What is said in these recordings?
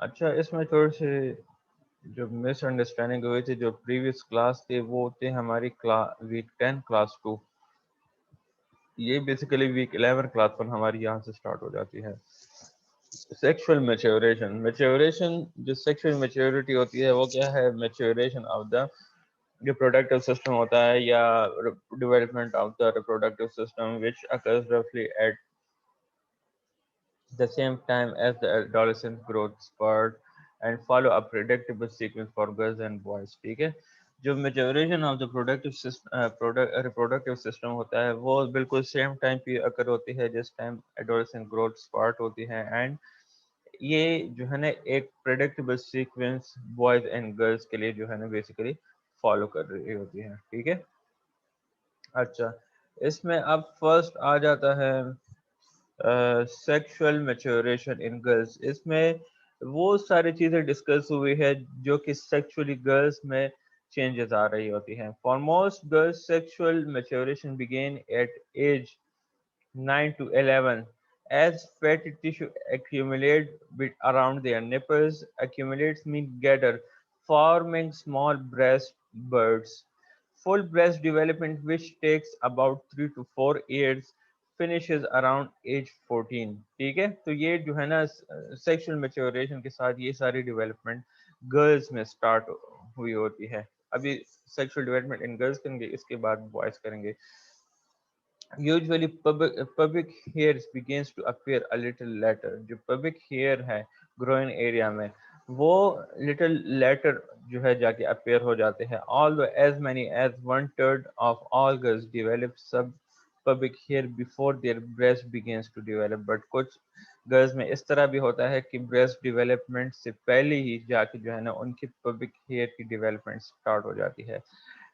अच्छा, इसमें थोड़ी सी जो मिसअंडरस्टैंडिंग हुई थी, जो प्रीवियस क्लास थी वो थी हमारी वीक 10 क्लास 2। ये बेसिकली वीक 11 क्लास 1 हमारी यहाँ से स्टार्ट हो जाती है। सेक्सुअल मैच्योरेशन, जो सेक्सुअल मैच्योरिटी होती है वो क्या है? Maturation of the reproductive system होता है, या development of the reproductive system which occurs रफली eight the same time as the adolescent growth spurt and follow a predictable sequence for girls and boys। ठीक है, जो maturation of the productive system reproductive system होता है वो बिल्कुल same time पे अकर होती है जिस टाइम एडोलेसेंट ग्रोथ स्पार्ट होती है। एंड ये जो है ना एक predictable sequence boys and girls के लिए जो है ना बेसिकली फॉलो कर रही होती है। ठीक है, अच्छा, इसमें अब फर्स्ट आ जाता है सेक्सुअल मैच्योरेशन इन गर्ल्स। इसमें वो सारी चीज़ें डिस्कस हुई है जो कि सेक्सुअली गर्ल्स में चेंजेस आ रही होती हैं। For most girls sexual maturation begin at age 9 to 11 as fatty tissue accumulate around their nipples accumulates mean gather, forming small breast buds. Full breast development, which takes about 3 to 4 years, finishes around age 14। ठीक है, तो ये जो है ना sexual maturation के साथ ये सारी डेवलपमेंट गर्ल्स में स्टार्ट हुई होती है। अभी सेक्सुअल डेवलपमेंट इन गर्ल्स करेंगे, इसके बाद बॉयज करेंगे। Usually pubic hairs begins to appear a little later। जो pubic hair है groin area में वो little later जो है जाके appear हो जाते हैं। Although as many as 1/3 of all girls develop sub pubic hair before their breast begins to develop, but कुछ गर्ल्स में इस तरह भी होता है कि ब्रेस्ट डेवलपमेंट से पहले ही जाके जो है ना उनकी pubic hair की डेवलपमेंट स्टार्ट हो जाती है।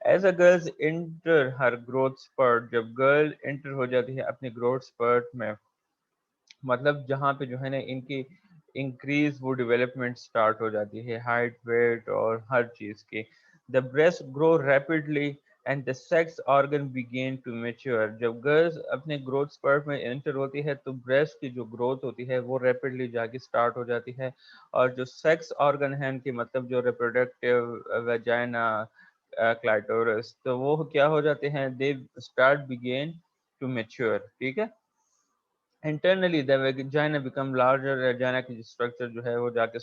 As a girls enter her growth spurt, जब गर्ल इंटर हो जाती है अपनी ग्रोथ स्पर्ट में, मतलब जहाँ पे जो है ना इनकी इंक्रीज वो डेवलपमेंट स्टार्ट हो जाती है हाइट वेट और हर चीज़ की। The breast grow rapidly and the sex organ begin to mature. जब गर्ल्स अपने ग्रोथ स्पर्ट में एंटर होती है तो ब्रेस्ट की जो ग्रोथ होती है वो रैपिडली जाके स्टार्ट हो जाती है, और जो सेक्स ऑर्गन है उनकी, मतलब जो रिप्रोडक्टिव वेजाइना क्लाइटोरस, तो वो क्या हो जाते हैं? They start begin to mature. ठीक है, internally the vagina become larger, vagina की स्ट्रक्चर जो है वो जाके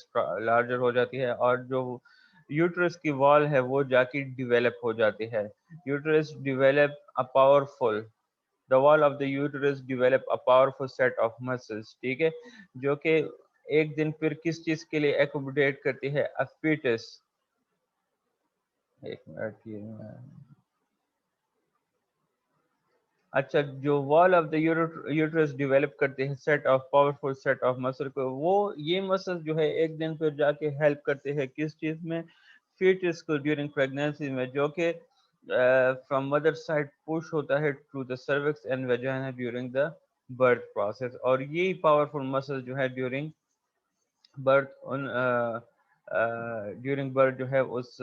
लार्जर हो जाती है, और जो यूट्रस की वॉल है वो जाके डिवेलप हो जाती है। Uterus develop a powerful, the wall of the uterus develop a powerful set of muscles. ठीक है, जो कि एक दिन फिर किस चीज के लिए एकोमोडेट करती है? अ फीटस। एक मिनट ये अच्छा, जो wall of the uterus develop करते हैं set of powerful set of muscle को, वो ये मसल जो है एक दिन फिर जाके हेल्प करते हैं किस चीज में? फीटस को ड्यूरिंग प्रेगनेंसी में, जो कि फ्रॉम मदर साइड पुश होता है to the cervix and vagina during the birth process, और यही पावरफुल मसल जो है बर्थ उन ड्यूरिंग बर्थ जो है उस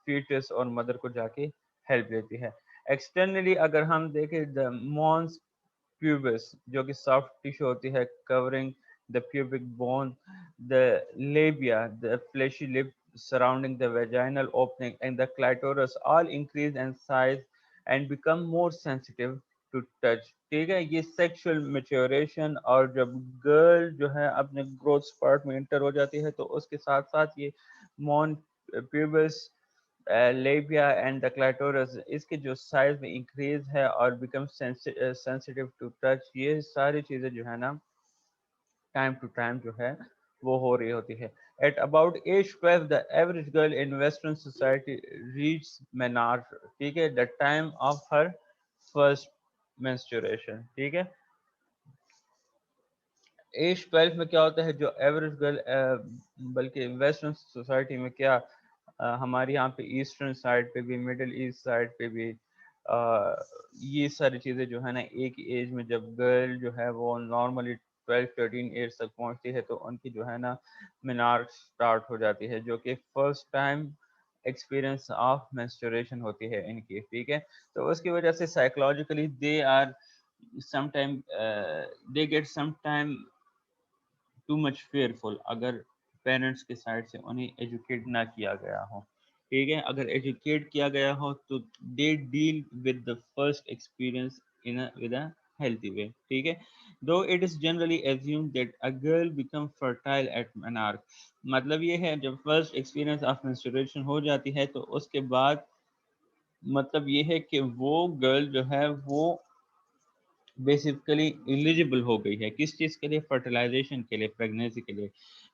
फीटस और मदर को जाके हेल्प देती है। एक्सटर्नली अगर हम देखें, द मॉन्स प्यूबिस जो कि सॉफ्ट टिश्यू होती है covering the pubic bone, the labia the fleshy lip surrounding the vaginal opening and the clitoris all increase in size and become more sensitive to touch। ठीक है, ये sexual maturation, और जब girl जो है अपने ग्रोथ स्पर्ट में inter हो जाती है तो उसके साथ साथ ये मॉन प्यूबस, लेबिया एंड द क्लाइटोरस, इसके जो साइज में इंक्रीज है और बिकम सेंसिटिव टू टच, ये सारी चीज़ें जो है ना टाइम टू टाइम जो है वो हो रही होती है। At about age 12 the average girl in western society reach menarche. ठीक है, the time of her first menstruation. ठीक है, एज 12 में क्या होता है? जो एवरेज गर्ल, बल्कि वेस्टर्न सोसाइटी में क्या, हमारे यहाँ पे ईस्टर्न साइड पे भी, मिडिल ईस्ट साइड पे भी, ये सारी चीज़ें जो है ना एक एज में जब गर्ल जो है वो नॉर्मली 12-13 एज तक पहुंचती है तो उनकी जो है ना मेनार्क स्टार्ट हो जाती है, जो कि first time experience of menstruation होती है इनकी। ठीक है, तो उसकी वजह से psychologically they are sometime they get sometime too much fearful. अगर पेरेंट्स के साइड से उन्हें एजुकेट ना किया गया हो। ठीक है, अगर एजुकेट किया गया हो तो they deal with the first experience in with a healthy way. ठीक है, though it is generally assume that a girl become fertile at menarche, मतलब ये है जब फर्स्ट एक्सपीरियंस ऑफ मेंस्ट्रुएशन हो जाती है तो उसके बाद मतलब ये है कि वो गर्ल जो है वो बेसिकली एलिजिबल हो गई है किस चीज़ के लिए, फर्टिलाइजेशन के लिए, प्रेगनेंसी के लिए।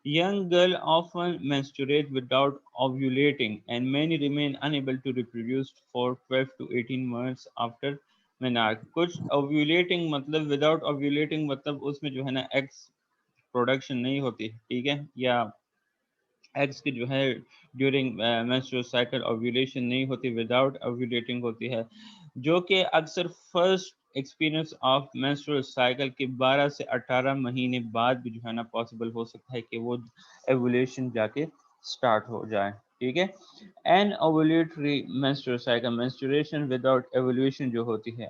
Young girl often menstruate without ovulating and many remain unable to reproduce for 12 to 18 months after menarche। कुछ ovulating मतलब विदाउट ovulating मतलब उसमें जो है ना एग्स प्रोडक्शन नहीं होती, ठीक है, या एग्स की जो है ड्यूरिंग मेंस्ट्रुअल साइकिल ओव्यूलेशन नहीं होती, विदाउट ओव्यूलेटिंग होती है, जो कि अक्सर first experience of menstrual cycle के 12 से 18 महीने बाद भी जो है ना पॉसिबल हो सकता है कि वो ओव्यूलेशन जाके स्टार्ट हो जाए। ठीक है, anovulatory menstrual cycle, menstruation without ovulation जो होती है,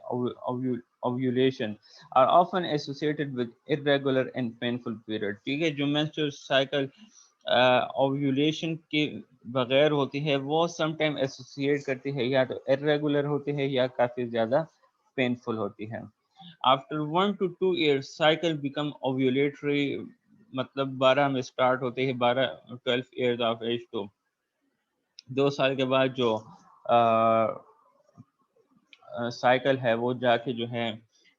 ovulation are often associated with irregular and painful period. ठीक है, जो मेंस्ट्रुअल साइकिल ओव्यूलेशन के बगैर होती है वो समटाइम एसोसिएट करती है या तो इरेगुलर होती है या काफ़ी ज़्यादा पेनफुल होती है। After 1 to 2 years cycle become ovulatory, मतलब 12 में स्टार्ट होते हैं, 12 12 ईयर्स ऑफ एज, तो 2 साल के बाद जो साइकिल है वो जाके जो है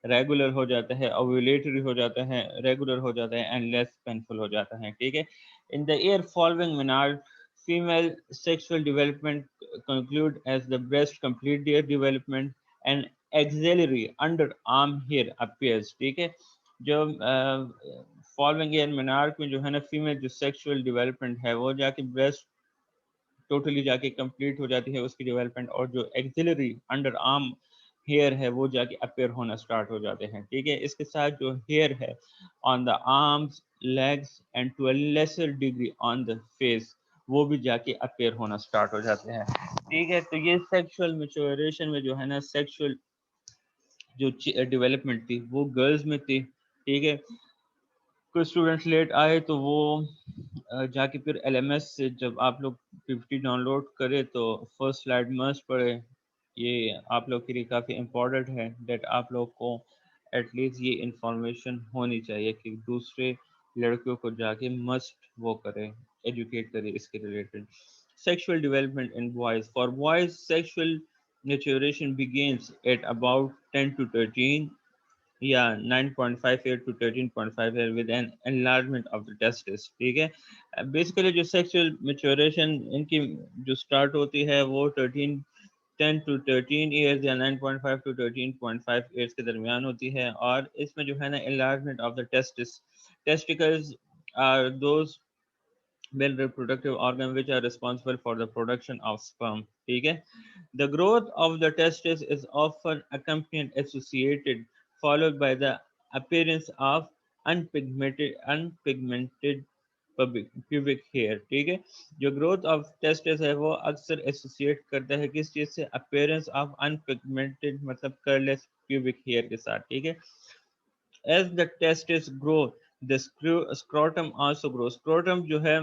रेगुलर हो जाता है, ओव्यूलेटरी हो जाता है, रेगुलर हो जाता है एंड लेस पेनफुल हो जाता है। ठीक है, in the year following menarche female sexual development conclude as the breast complete their development and axillary underarm hair appears. ठीक है, जो फॉलोइंग ईयर मेनार्क में जो है ना फीमेल जो सेक्सुअल डेवलपमेंट है वो जाके ब्रेस्ट टोटली जाके कंप्लीट हो जाती है उसकी डेवलपमेंट, और जो एक्सिलरी अंडर आर्म हेयर है वो जाके अपेयर होना स्टार्ट हो जाते हैं। ठीक है, इसके साथ जो हेयर है on the arms, legs and to a lesser degree on the face वो भी जाके अपेयर होना स्टार्ट हो जाते हैं। ठीक है, तो ये सेक्सुअल मैच्योरेशन में जो है ना सेक्सुअल जो डेवलपमेंट थी वो गर्ल्स में थी। ठीक है, कुछ स्टूडेंट्स लेट आए तो वो जाके फिर एलएमएस से जब आप लोग पीपीटी डाउनलोड करें तो फर्स्ट स्लाइड मस्ट पढ़े, ये आप लोग के लिए काफ़ी इम्पोर्टेंट है डेट आप लोग को एटलीस्ट ये इंफॉर्मेशन होनी चाहिए कि दूसरे लड़कियों को जाके मस्ट वो करें, एजुकेट करें इसके related. Sexual development in boys, for boys sexual maturation begins at about 10 to 13, या 9.58 to 13.58 with an enlargement of the testes। ठीक है, बेसिकली जो सेक्सुअल मेच्योरेशन इनकी जो स्टार्ट होती है वो 10 to 13 ईयर्स या 9.5 to 13.5 ईयर्स के दरमियान होती है, और इसमें जो है ना enlargement of the testes, testicles are those male reproductive organ which are responsible for the production of sperm। ठीक है, the growth of the testes is often accompanied, associated, followed by the appearance of unpigmented pubic hair। ठीक है, जो growth of testis है वो अक्सर associate करता है किस चीज़ से, अपीयरेंस ऑफ अनपिगमेंटेड मतलब कलरलेस pubic hair के साथ। ठीक है, as the testes grow the scrotum also grows। scrotum जो है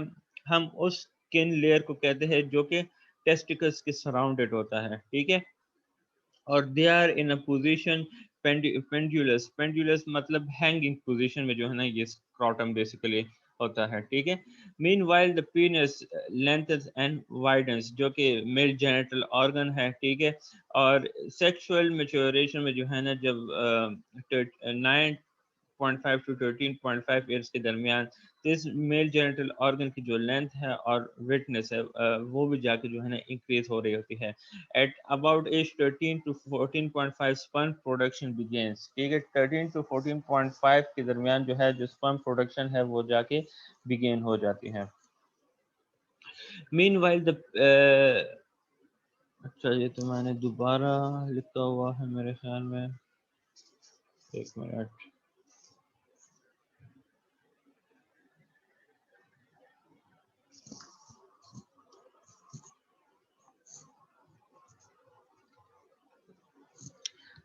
हम उस स्किन लेयर को कहते हैं जो कि टेस्टिकल्स के सराउंडेड होता है। ठीक है, और they are in a position pendulous, pendulous मतलब हैंगिंग पोजीशन में जो है ना ये स्क्रॉटम बेसिकली होता है। ठीक है, meanwhile the penis lengths and widths जो कि मेल जेनिटल ऑर्गन है। ठीक है, और सेक्सुअल मेच्योरेशन में जो है ना जब 9.5 to 13.5 ईयर्स के दरमियान इस मेल जेनिटल ऑर्गन की जो लेंथ है और विथनेस है वो भी जाके जो है ना इंक्रीज हो रही होती है। At about age 13 to 14.5 sperm production begins. ठीक है, 13 to 14.5 के दरमियान जो है जो स्पर्म प्रोडक्शन है वो जाके बिगेन हो जाती है। मीन वाइल द अच्छा ये तो मैंने दोबारा लिखा हुआ है मेरे ख्याल में, एक minute.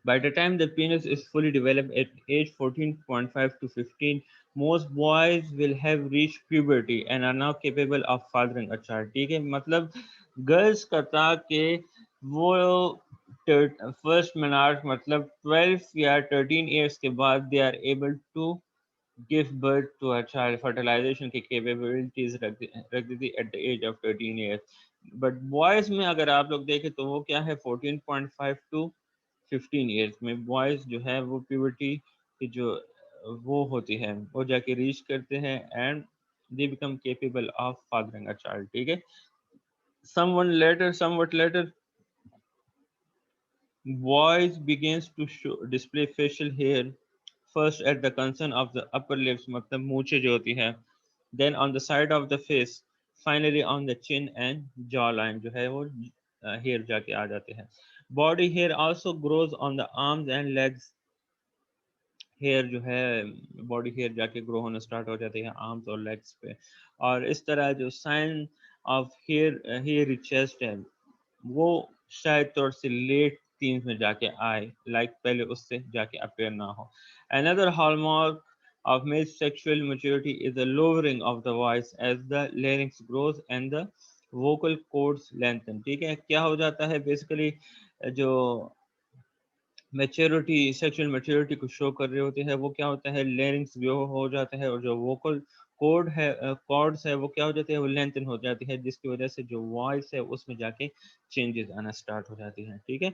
By the time the penis is fully developed at age 14.5 to 15, most boys will have reached puberty and are now capable of fathering a child. ठीक है, मतलब गर्ल्स का था कि वो फर्स्ट मिनार्क मतलब 12 या 13 ईयर्स के बाद they are able to give birth to a child. Fertilization की capabilities रख दी थी at the age of 13 years. But boys में अगर आप लोग देखें तो वो क्या है 14.5 to 15 years में boys जो है वो puberty की जो वो होती है वो जाके reach करते हैं and they become capable of fathering a child. ठीक है, somewhat later voice begins to display facial hair first at the concern of the upper lips मतलब मूछें जो होती है, then on the side of the face, finally on the chin and jawline जो है वो hair जाके आ जाते हैं. Body hair also grows on the arms and legs. Hair जो है बॉडी हेयर जाके ग्रो होना स्टार्ट हो जाते हैं आर्म्स और लेग्स पे. और इस तरह जो साइन ऑफ हेयर चेस्ट है वो शायद थोड़ी सी लेट टीन्स में जाके आए, लाइक पहले उससे जाके अपेयर ना हो. Another hallmark of male sexual maturity is the lowering of the voice as the larynx grows and the vocal cords lengthen. ठीक है, क्या हो जाता है बेसिकली जो मैच्योरिटी सेक्सुअल मैच्योरिटी को शो कर रहे होते हैं वो क्या होता है लेरिंग्स ग्रो हो जाता है और जो वोकल कॉर्ड्स है वो क्या हो जाते हैं वो लेंथन हो जाती है जिसकी वजह से जो वॉइस है उसमें जाके चेंजेस आना स्टार्ट हो जाती हैं. ठीक है,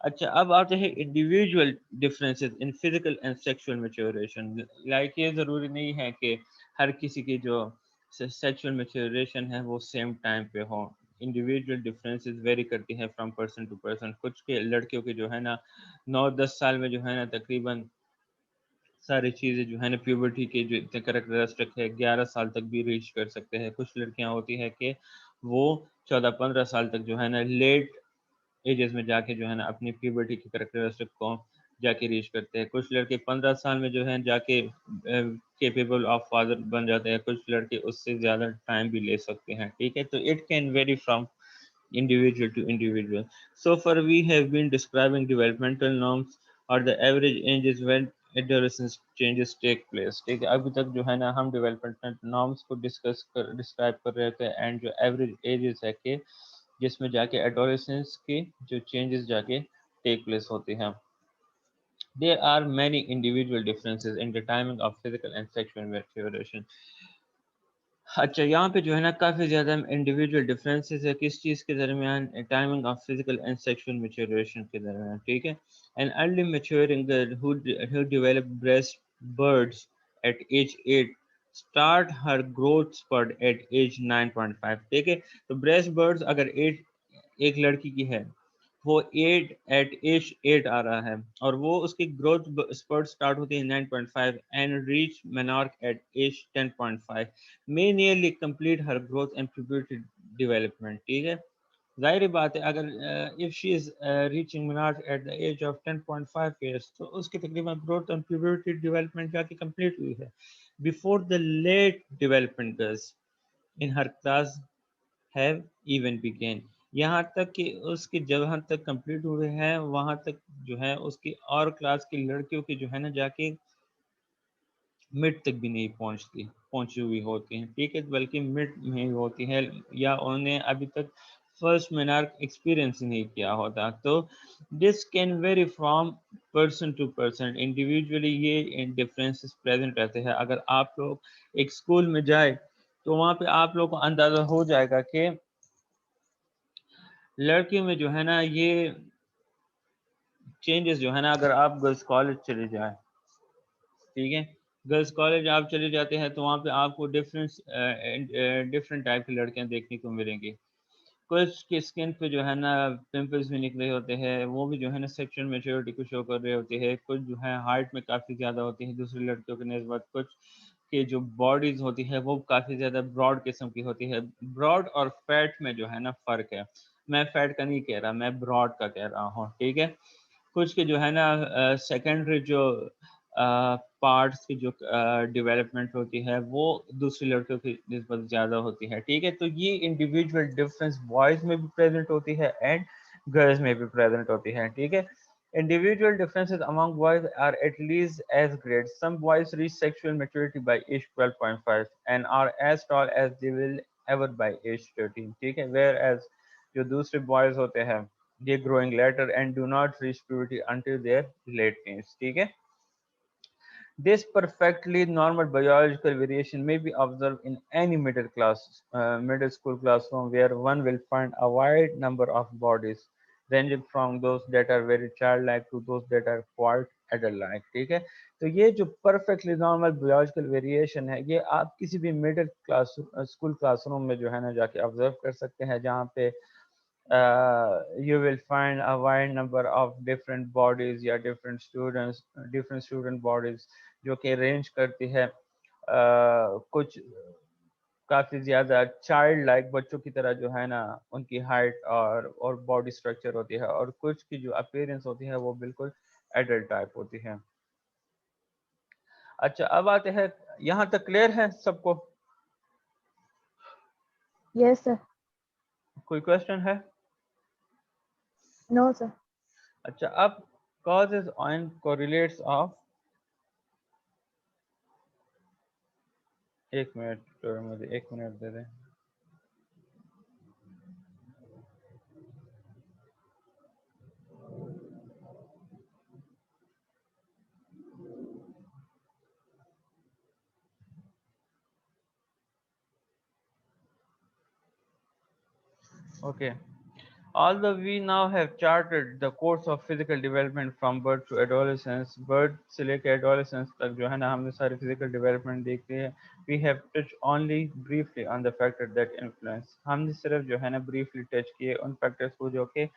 अच्छा अब आते हैं individual differences in physical and sexual maturation. Like ये ज़रूरी नहीं है कि हर किसी की जो सेक्सुअल मैच्योरेशन है वो सेम टाइम पे हो. इंडिविजुअल डिफरेंसेस वेरी करती है फ्रॉम पर्सन टू पर्सन. कुछ के लड़कियों के जो है ना 9-10 साल में जो है ना तकरीबन सारी चीज़ें जो है ना प्यूबर्टी के जो इतने करेक्टरिस्टिक है 11 साल तक भी रीच कर सकते हैं. कुछ लड़कियां होती है कि वो 14-15 साल तक जो है ना लेट एजेस में जाके जो है ना अपनी प्यूबर्टी की करेक्टरिस्टिक को जाके रीच करते हैं. कुछ लड़के 15 साल में जो है जाके केपेबल ऑफ फादर बन जाते हैं. कुछ लड़के उससे ज़्यादा टाइम भी ले सकते हैं. ठीक है, तो it can vary from individual to individual. So far, we have been describing developmental norms or the average ages when adolescence changes take place. ठीक है, अभी तक जो है ना हम developmental norms को डिस्क्राइब कर रहे थे एंड जो एवरेज एजेस है कि जिसमें जाके adolescence की जो changes जाके take place होती हैं. There are many individual differences in the timing of physical and sexual maturation. अच्छा, यहाँ पे जो है ना काफ़ी ज़्यादा इंडिविजुअल डिफरेंसेस है किस चीज़ के दरमियान timing of physical and sexual maturation के दरमियान. ठीक है, an early maturing girl who develop breast buds at age 8 start her growth spurt at age 9.5. ठीक है, तो ब्रेस्ट बर्ड्स अगर 8 एक लड़की की है वो 8 आ रहा है और वो उसकी ग्रोथ स्पर्ट स्टार्ट होती है 9.5 and reach menarche at age 10.5 may nearly complete her growth and puberty development. ठीक है, जाहिर बात है अगर if she is reaching menarche at the age of 10.5 years तो उसकी तकरीबन ग्रोथ एंड प्यूबर्टी डेवलपमेंट जाके कंप्लीट हुई है before the late development girls in her class have even begin. यहाँ तक कि उसकी जगह तक कंप्लीट हुए हैं वहाँ तक जो है उसकी और क्लास की लड़कियों की जो है ना जाके मिड तक भी नहीं पहुंची हुई होती हैं. ठीक है, बल्कि मिड में ही होती है या उन्हें अभी तक फर्स्ट मिनार्क एक्सपीरियंस ही नहीं किया होता. तो this can vary from person to person. Individually ये डिफरेंसेस प्रेजेंट रहते हैं. अगर आप लोग एक स्कूल में जाए तो वहाँ पे आप लोग को अंदाज़ा हो जाएगा कि लड़की में जो है ना ये चेंजेस जो है ना अगर आप गर्ल्स कॉलेज चले जाए. ठीक है, गर्ल्स कॉलेज आप चले जाते हैं तो वहाँ पे आपको डिफरेंट टाइप की लड़कियां देखने को मिलेंगी. कुछ की स्किन पे जो है ना पिंपल्स भी निकले होते हैं वो भी जो है ना सेक्सुअल मैच्योरिटी को शो कर रहे होते हैं. कुछ जो है हाइट में काफ़ी ज़्यादा होती है दूसरी लड़कियों की नस्बत. कुछ की जो बॉडीज होती है वो काफ़ी ज़्यादा ब्रॉड किस्म की होती है. ब्रॉड और फैट में जो है ना फ़र्क है. मैं फैट का नहीं कह रहा, मैं ब्रॉड का कह रहा हूँ. ठीक है, कुछ के जो है ना सेकेंडरी जो पार्ट्स की जो डेवलपमेंट होती है वो दूसरी लड़कियों की निस्बत ज़्यादा होती है. ठीक है, तो ये इंडिविजुअल डिफरेंस बॉयज़ में भी प्रेजेंट होती है एंड गर्ल्स में भी प्रेजेंट होती है. ठीक है, Individual differences among boys are at least as great. Some boys reach sexual maturity by age 12.5 and are as tall as they will ever by age 13. ठीक है, whereas जो दूसरे boys होते हैं they growing later and do not reach puberty until their late teens. ठीक है. This perfectly normal biological variation may be observed in any middle school classroom where one will find a wide number of bodies ranging from those that are very childlike to those that are quite adult-like. ठीक है, तो ये जो perfectly normal biological variation है ये आप किसी भी मिडिल क्लास स्कूल क्लासरूम में जो है ना जाके ऑब्जर्व कर सकते हैं जहाँ पे you will find a wide number of different bodies या different student bodies जो कि रेंज करती है कुछ काफ़ी ज़्यादा चाइल्ड लाइक बच्चों की तरह जो है ना उनकी हाइट और बॉडी स्ट्रक्चर होती है और कुछ की जो अपीयरेंस होती है वो बिल्कुल एडल्ट टाइप होती है. अच्छा, अब आते हैं, यहाँ तक क्लियर है सबको? Yes, sir. कोई क्वेश्चन है? No, sir. अच्छा, अब causes and correlates of, एक मिनट तो मुझे एक मिनट दे दें. Okay. Although we now have charted the course of physical development from birth to adolescence, birth से लेके adolescence तक जो है ना हमने सारी physical development देखी है. We have touched only briefly on the factor that influence. हमने सिर्फ जो है ना briefly touch किए उन factors को जो कि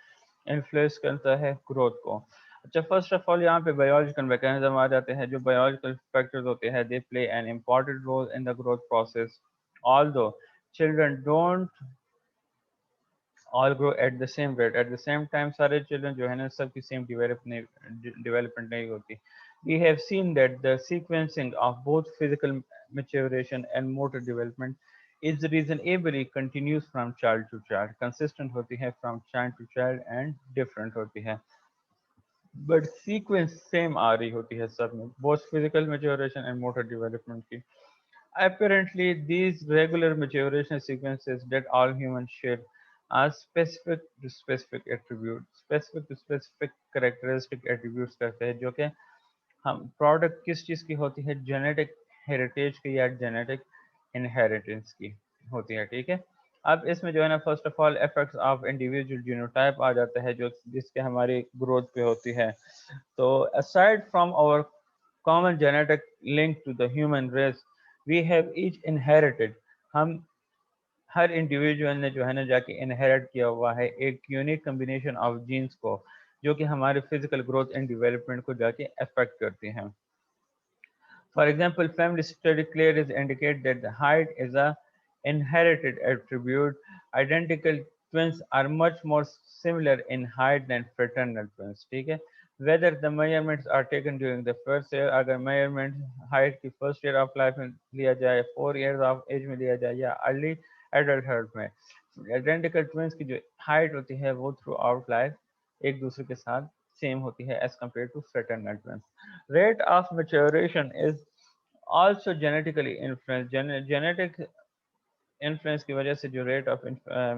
influence करता है growth को. अच्छा, फर्स्ट ऑफ ऑल यहाँ पे बायोलॉजिकल मैकेनिज्म आ जाते हैं. जो बायोलॉजिकल फैक्टर्स होते हैं they play an important role in the growth process. Although children don't all grow at the same rate. At the same time, सारे children जो है ना सबकी same development नहीं होती. We have seen that the sequencing of both physical maturation and motor development is reasonably continuous from child to child. Consistent होती है from child to child and different होती है. But sequence same आ रही होती है सब में, both physical maturation and motor development की. Apparently, these regular maturation sequences that all humans share are specific to specific attributes, specific to specific characteristic attributes कहते हैं जो कि हम प्रोडक्ट किस चीज़ की होती है, जेनेटिक हेरिटेज की या जेनेटिक इनहेरिटेंस की होती है. ठीक है, अब इसमें जो है ना first of all effects of individual genotype आ जाता है जो जिसके हमारी ग्रोथ पे होती है. तो aside from our common genetic link to the human race, we have each inherited, हम हर इंडिविजुअल ने जो है ना जाके इनहेरिट किया हुआ है एक यूनिक कम्बिनेशन ऑफ जीन्स को जो कि हमारे फिजिकल ग्रोथ एंड डेवलपमेंट को जाके अफेक्ट करती हैं. For example, family study clearly indicate that the height is a inherited attribute. Identical twins are much more similar in height than fraternal twins. ठीक है, whether the measurements are taken during the first year, अगर measurement height की first year of life में लिया जाए, 4 years of age में लिया जाए या early adulthood में, identical twins की जो height होती है वो throughout life एक दूसरे के साथ सेम होती है as compared to fraternal twins. Rate of maturation is also genetically influenced. Genetic influence की वजह से जो rate of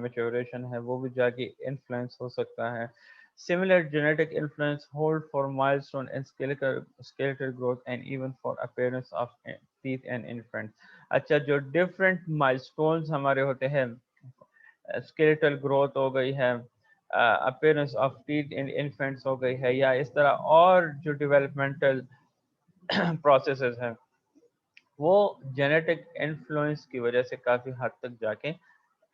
maturation है वो भी जाके influence हो सकता है. Similar genetic influence hold for milestone and skeletal growth and even for appearance of teeth and infants. अच्छा, जो different milestones हमारे होते हैं, skeletal growth हो गई है, appearance of teeth in infants हो गई है, या इस तरह और जो developmental processes हैं वो जेनेटिक इन्फ्लुएंस की वजह से काफ़ी हद तक जाके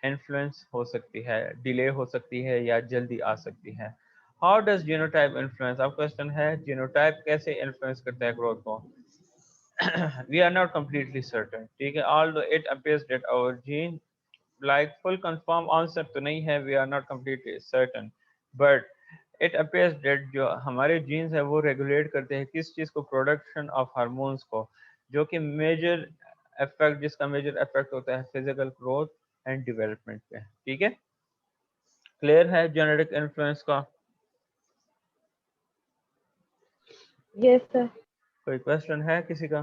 इन्फ्लुएंस हो सकती है, डिले हो सकती है या जल्दी आ सकती है. How does genotype influence? अब क्वेश्चन है जीनोटाइप कैसे इन्फ्लुएंस करता है ग्रोथ को. We are not completely certain. ठीक है, although it appears that our gene like full confirm answer तो नहीं है, we are not completely certain, but it appears that जो हमारे जीन्स है वो रेगुलेट करते हैं किस चीज़ को, प्रोडक्शन ऑफ हार्मोन्स को, जो कि मेजर इफेक्ट जिसका मेजर इफेक्ट होता है फिजिकल ग्रोथ एंड डेवलपमेंट पे. ठीक है, क्लियर है जेनेटिक इन्फ्लुएंस का? Yes, sir. कोई क्वेश्चन है किसी का?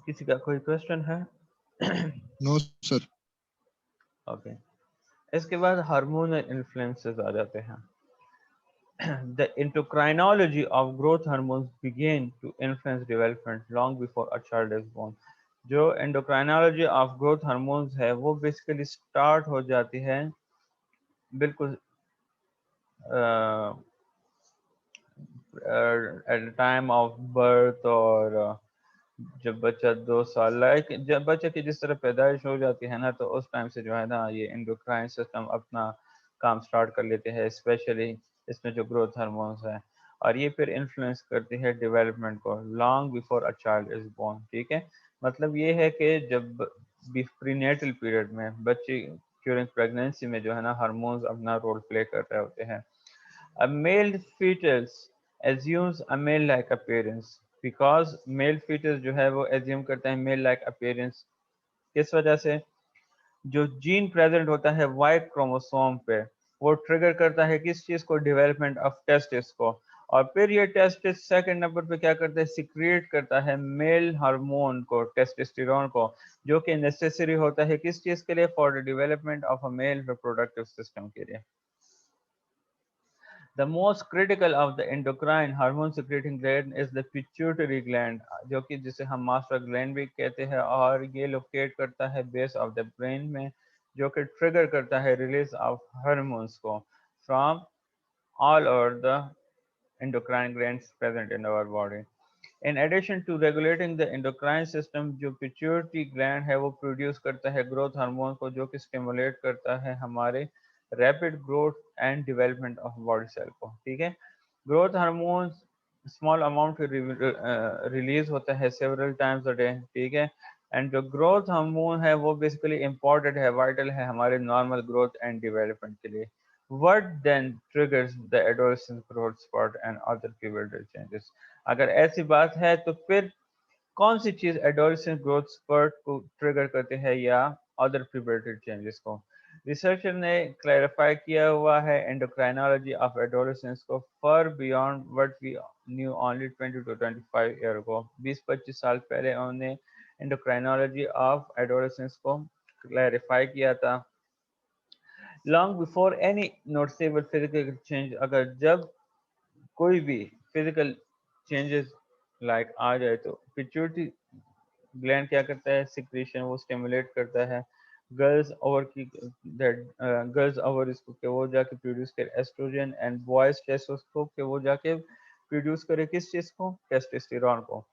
किसी का कोई क्वेश्चन है? No, sir. ओके, इसके बाद हार्मोनल इन्फ्लुएंसेस आ जाते हैं. The endocrinology of growth hormones begin to influence development long before a child is born. जो endocrinology of growth hormones है वो बेसिकली स्टार्ट हो जाती है बिल्कुल at the time of birth, और जब बच्चा 2 साल, लाइक जब बच्चे की जिस तरह पैदाइश हो जाती है ना, तो उस टाइम से जो है ना ये एंडोक्राइन सिस्टम अपना काम स्टार्ट कर लेते हैं, स्पेशली इसमें जो ग्रोथ हार्मोन्स है, और ये फिर इन्फ्लुएंस करती है डेवलपमेंट को long before a child is born. ठीक है, मतलब ये है कि जब प्रीनेटल पीरियड में बच्चे ड्यूरिंग प्रेगनेंसी में जो है ना हार्मोन्स अपना रोल प्ले कर रहे होते हैं. A male fetus assumes a male-like appearance because male fetus जो है वो assume करता है male-like appearance. किस वजह से? जो जीन प्रेजेंट होता है वाई क्रोमोसोम पे, वो ट्रिगर करता है किस चीज को? डेवलपमेंट ऑफ टेस्टिस को. और फिर ये टेस्टिस सेकंड नंबर पे क्या करता है? सिक्रिएट करता है मेल हार्मोन को, टेस्टोस्टेरोन को, जो कि नेसेसरी होता है किस चीज के लिए? For the development of a male reproductive system के लिए. The most critical of the endocrine hormone secreting gland is the pituitary gland, जो कि जिसे हम मास्टर ग्लैंड भी कहते हैं, और ये लोकेट करता है बेस ऑफ द ब्रेन में, जो कि ट्रिगर करता है रिलीज ऑफ हार्मोन्स को from all over the endocrine glands present in our body. In addition to regulating the endocrine system, जो pituitary gland है वो प्रोड्यूस करता है ग्रोथ हार्मोन को, जो कि स्टिमुलेट करता है हमारे rapid growth and development of body cell को. ठीक है, growth hormone small amount release होता है सेवरल टाइम्स अ डे. ठीक है, एंड जो ग्रोथ हार्मोन है वो बेसिकली इम्पोर्टेंट है, वाइटल है हमारे नॉर्मल ग्रोथ एंड डेवलपमेंट के लिए. What then triggers the adolescent growth spurt and other pubertal changes? अगर ऐसी बात है तो फिर कौन सी चीज एडोलेसेंट ग्रोथ स्पर्ट को ट्रिगर करते हैं या अदर प्यूबर्टल चेंजेस को? रिसर्चर ने क्लैरिफाई किया हुआ है एंडोक्राइनोलॉजी ऑफ एडोलेसेंस को far beyond what we knew only 20 to 25 year ago. 20-25 साल पहले उन्होंने एंडोक्राइनोलॉजी ऑफ एडोलेसेंस को क्लैरिफाई किया था. Long before any noticeable physical change, अगर जब कोई भी फिजिकल चेंजेस लाइक आ जाए तो पिट्यूटरी ग्लैंड क्या करता है? सिक्रीशन वो स्टिमुलेट करता है गर्ल्स ओवर की, दैट गर्ल्स ओवर इसको कि वो जाके प्रोड्यूस करे एस्ट्रोजन, एंड बॉयज टेस्टोस्टेरोन के वो जाके प्रोड्यूस करे किस चीज को? टेस्टोस्टेरोन को.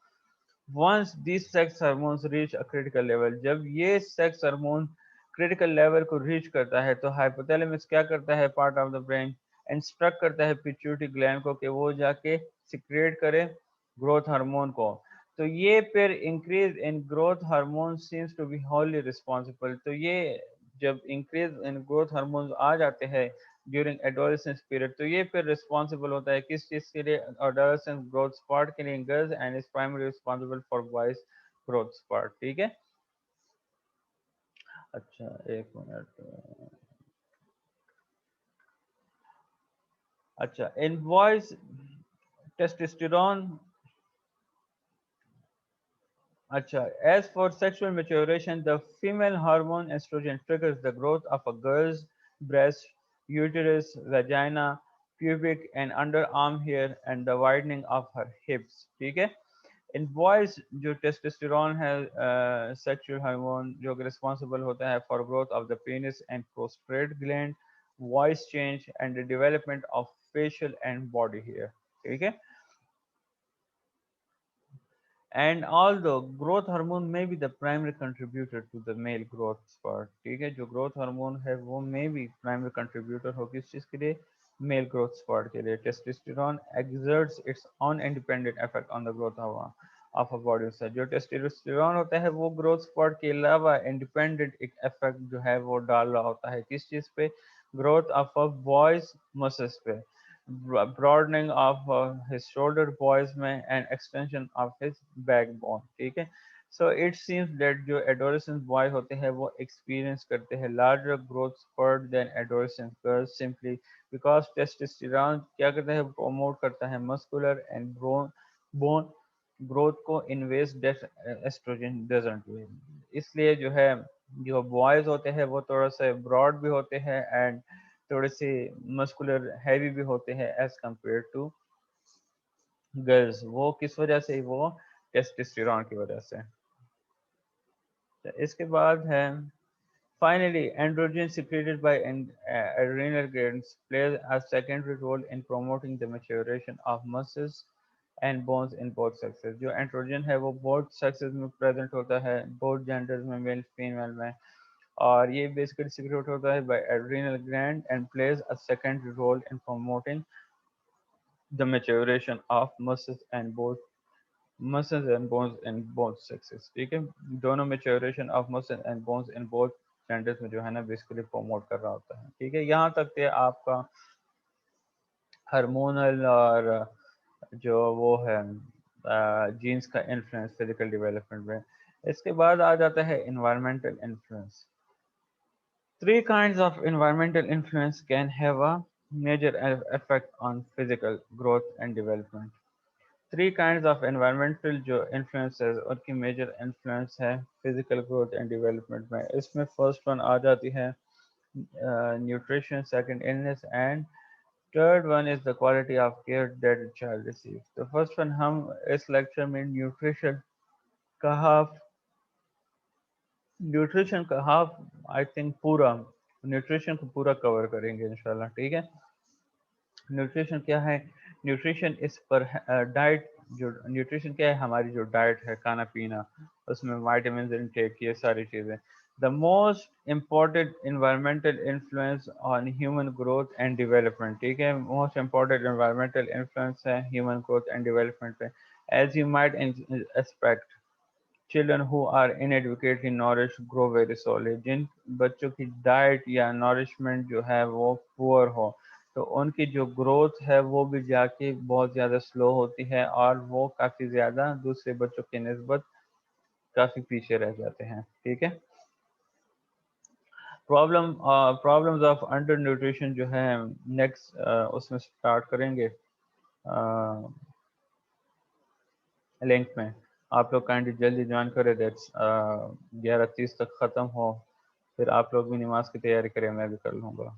Once these sex hormones reach a critical level, जब ये सेक्स हार्मोन क्रिटिकल लेवल को रीच करता है तो हाइपोथैलेमस क्या करता है? Part of the brain instruct करता है पिट्यूटरी ग्लैंड को कि वो जाके सिक्रेट करे ग्रोथ हार्मोन को. तो ये फिर increase in growth hormone seems to be wholly responsible. तो ये जब इंक्रीज इन ग्रोथ हार्मोन आ जाते हैं ड्यूरिंग एडोलेसेंस पीरियड, तो ये फिर रिस्पॉन्सिबल होता है किस चीज के लिए? एडोलेसेंस ग्रोथ स्पार्ट के लिए girls, and is primary responsible for boys growth spurt. ठीक है, अच्छा एक मिनट. अच्छा, इन बॉयज टेस्टोस्टेरोन. अच्छा, as for sexual maturation, the female hormone estrogen triggers the growth of a girl's breast, uterus, vagina, pubic and underarm hair, and the widening of her hips. ठीक है, in boys जो testosterone है sexual hormone जो responsible होता है for growth of the penis and prostate gland, voice change and the development of facial and body hair. ठीक है, and although growth hormone may be the primary contributor to the male growth spurt. ठीक है, जो growth hormone है वो may be primary contributor हो किस चीज के लिए? male growth spurt के लिए. testosterone exerts its own independent effect on the growth of a body. से जो testosterone होता है वो growth spurt के अलावा independent एक effect जो है वो डाल रहा होता है किस चीज पे? growth of a boy's muscles पे, broadening of his shoulder boys में, and extension of his backbone. ठीक है, सो इट सीम्स दैट जो एडोलेसेंट बॉय होते हैं वो एक्सपीरियंस करते हैं larger growth spurt than adolescent girls simply because testosterone क्या करता है, प्रमोट करता है मस्कुलर एंड बोन ग्रोथ को in ways that estrogen doesn't do. इसलिए जो है जो बॉयज होते हैं वो थोड़ा सा ब्रॉड भी होते हैं एंड थोड़े से मस्कुलर हैवी भी होते हैं एज कम्पेयर टू गर्ल्स। वो किस वजह से? वो टेस्टोस्टेरोन की वजह से। तो इसके बाद है finally androgen secreted by adrenal glands plays a secondary role in promoting the maturation of muscles and bones in both sexes। जो एंड्रोजन है वो both sexes में प्रेजेंट होता है, both genders में, मेल फीमेल में, और ये बेसिकली सिक्रेट होता है by adrenal gland and plays a secondary role in promoting the maturation of muscles and bones in both sexes। ठीक है, दोनों maturation of muscle and bones in both genders में जो है ना बेसिकली प्रमोट कर रहा होता है। ठीक है, यहाँ तक के आपका हार्मोनल और जो वो है जीन्स का इन्फ्लुएंस फिजिकल डेवलपमेंट में। इसके बाद आ जाता है environmental influence। Three kinds of environmental influence can have a major effect on physical growth and development। Three kinds of environmental जो इन्फ्लुएंसेस उनकी मेजर इन्फ्लुएंस है फिजिकल ग्रोथ एंड डेवलपमेंट में। इसमें फर्स्ट वन आ जाती है nutrition, second illness and third one is the quality of care that a child receives। तो first one हम इस लेक्चर में का हाफ न्यूट्रिशन का हाफ आई थिंक पूरा न्यूट्रिशन को पूरा कवर करेंगे इंशाल्लाह। ठीक है, न्यूट्रिशन क्या है? न्यूट्रिशन इस पर डाइट, जो न्यूट्रिशन क्या है, हमारी जो डाइट है, खाना पीना, उसमें वाइटामिन इनटेक, ये सारी चीज़ें। The most important environmental influence on human growth and development. ठीक है, मोस्ट इम्पॉर्टेंट इन्वायरमेंटल इन्फ्लुएंस है ह्यूमन ग्रोथ एंड डेवलपमेंट पे। As you might expect children who are inadequately nourish grow very slowly। जिन बच्चों की डाइट या nourishment जो है वो पुअर हो तो उनकी जो ग्रोथ है वो भी जाके बहुत ज़्यादा स्लो होती है और वो काफ़ी ज़्यादा दूसरे बच्चों की निस्बत काफ़ी पीछे रह जाते हैं। ठीक है, प्रॉब्लम्स ऑफ अंडर न्यूट्रिशन जो है नेक्स्ट उसमें स्टार्ट करेंगे लिंक में। आप लोग काइंडली जल्दी ज्वाइन करें, दैट्स 11:30 तक ख़त्म हो, फिर आप लोग भी नमाज की तैयारी करें, मैं भी कर लूँगा।